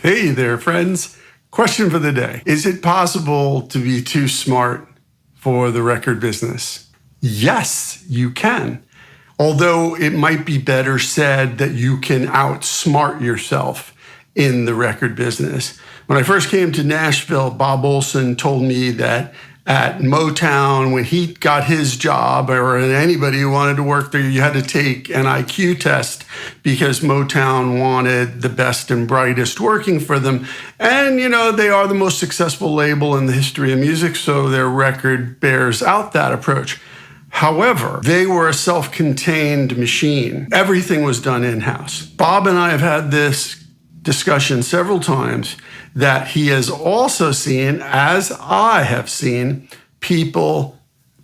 Hey there, friends. Question for the day. Is it possible to be too smart for the record business? Yes, you can. Although it might be better said that you can outsmart yourself in the record business. When I first came to Nashville, Bob Olson told me that at Motown, when he got his job, or anybody who wanted to work there, you had to take an IQ test because Motown wanted the best and brightest working for them. And, they are the most successful label in the history of music, so their record bears out that approach. However, they were a self-contained machine. Everything was done in-house. Bob and I have had this discussion several times that he has also seen, as I have seen, people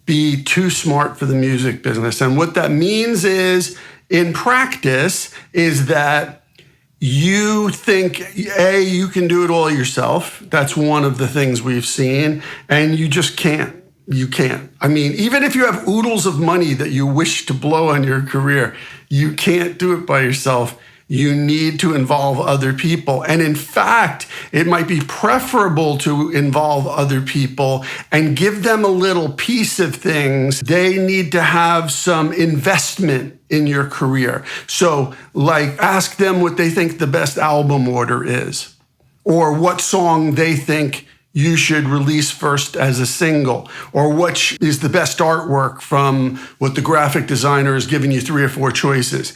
be too smart for the music business. And what that means is, in practice, is that you think, A, you can do it all yourself. That's one of the things we've seen. And you just can't. You can't. I mean, even if you have oodles of money that you wish to blow on your career, you can't do it by yourself. You need to involve other people. And in fact, it might be preferable to involve other people and give them a little piece of things. They need to have some investment in your career. So, like, ask them what they think the best album order is, or what song they think you should release first as a single, or what is the best artwork from what the graphic designer has given you 3 or 4 choices.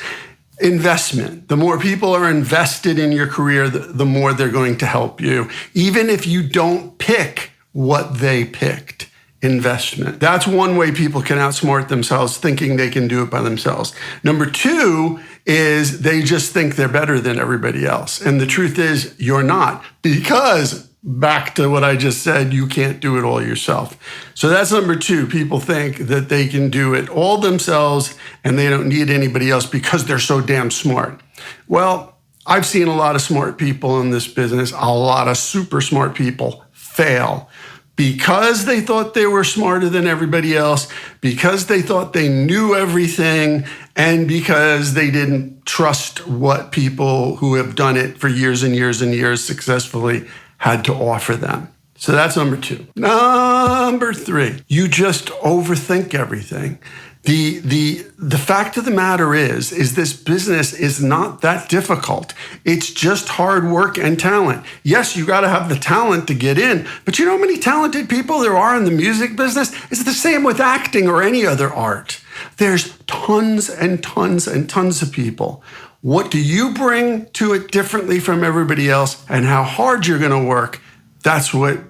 Investment. The more people are invested in your career, the more they're going to help you. Even if you don't pick what they picked. Investment. That's one way people can outsmart themselves, thinking they can do it by themselves. Number 2 is they just think they're better than everybody else. And the truth is, you're not. Because, back to what I just said, you can't do it all yourself. So that's number 2. People think that they can do it all themselves and they don't need anybody else because they're so damn smart. Well, I've seen a lot of smart people in this business, a lot of super smart people fail because they thought they were smarter than everybody else, because they thought they knew everything, and because they didn't trust what people who have done it for years and years and years successfully had to offer them. So that's number 2. Number 3, you just overthink everything. The fact of the matter is this business is not that difficult. It's just hard work and talent. Yes, you got to have the talent to get in, but you know how many talented people there are in the music business? It's the same with acting or any other art. There's tons and tons and tons of people. What do you bring to it differently from everybody else, and how hard you're going to work? That's what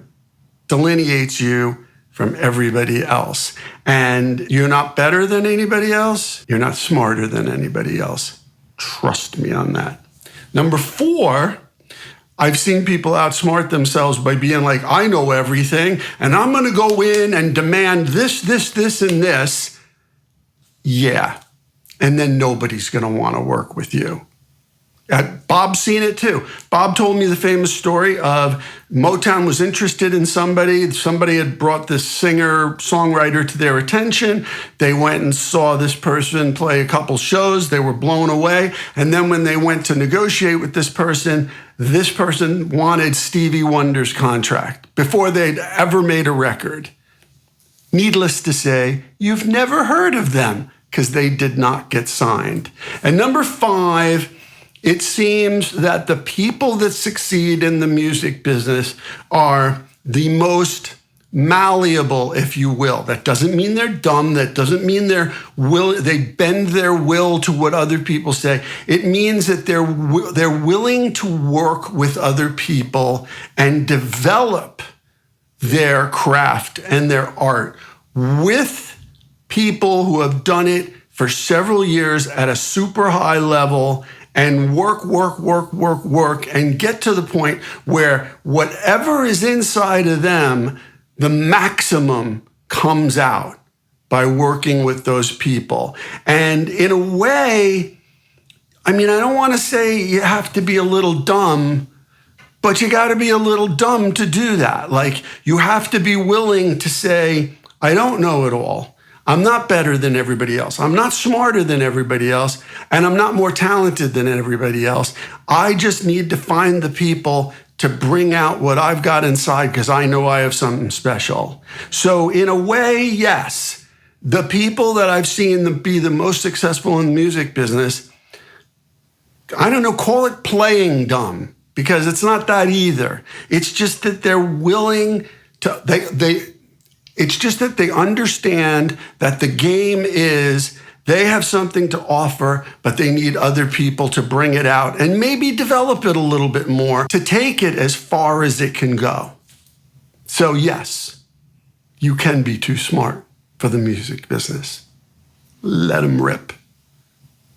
delineates you from everybody else. And you're not better than anybody else. You're not smarter than anybody else. Trust me on that. Number 4, I've seen people outsmart themselves by being like, I know everything, and I'm going to go in and demand this, and this. Yeah. And then nobody's going to want to work with you. Bob's seen it too. Bob told me the famous story of Motown was interested in somebody. Somebody had brought this singer-songwriter to their attention. They went and saw this person play a couple shows. They were blown away. And then when they went to negotiate with this person wanted Stevie Wonder's contract before they'd ever made a record. Needless to say, you've never heard of them because they did not get signed. And number 5, it seems that the people that succeed in the music business are the most malleable, if you will. That doesn't mean they're dumb. That doesn't mean they bend their will to what other people say. It means that they're willing to work with other people and develop their craft and their art with people who have done it for several years at a super high level, and work, and get to the point where whatever is inside of them, the maximum comes out by working with those people. And in a way, I don't want to say you have to be a little dumb, but you got to be a little dumb to do that. Like, you have to be willing to say, I don't know it all. I'm not better than everybody else. I'm not smarter than everybody else. And I'm not more talented than everybody else. I just need to find the people to bring out what I've got inside because I know I have something special. So in a way, yes, the people that I've seen them be the most successful in the music business, I don't know, call it playing dumb, because it's not that either. It's just that they're willing to, it's just that they understand that the game is they have something to offer, but they need other people to bring it out and maybe develop it a little bit more to take it as far as it can go. So yes, you can be too smart for the music business. Let them rip.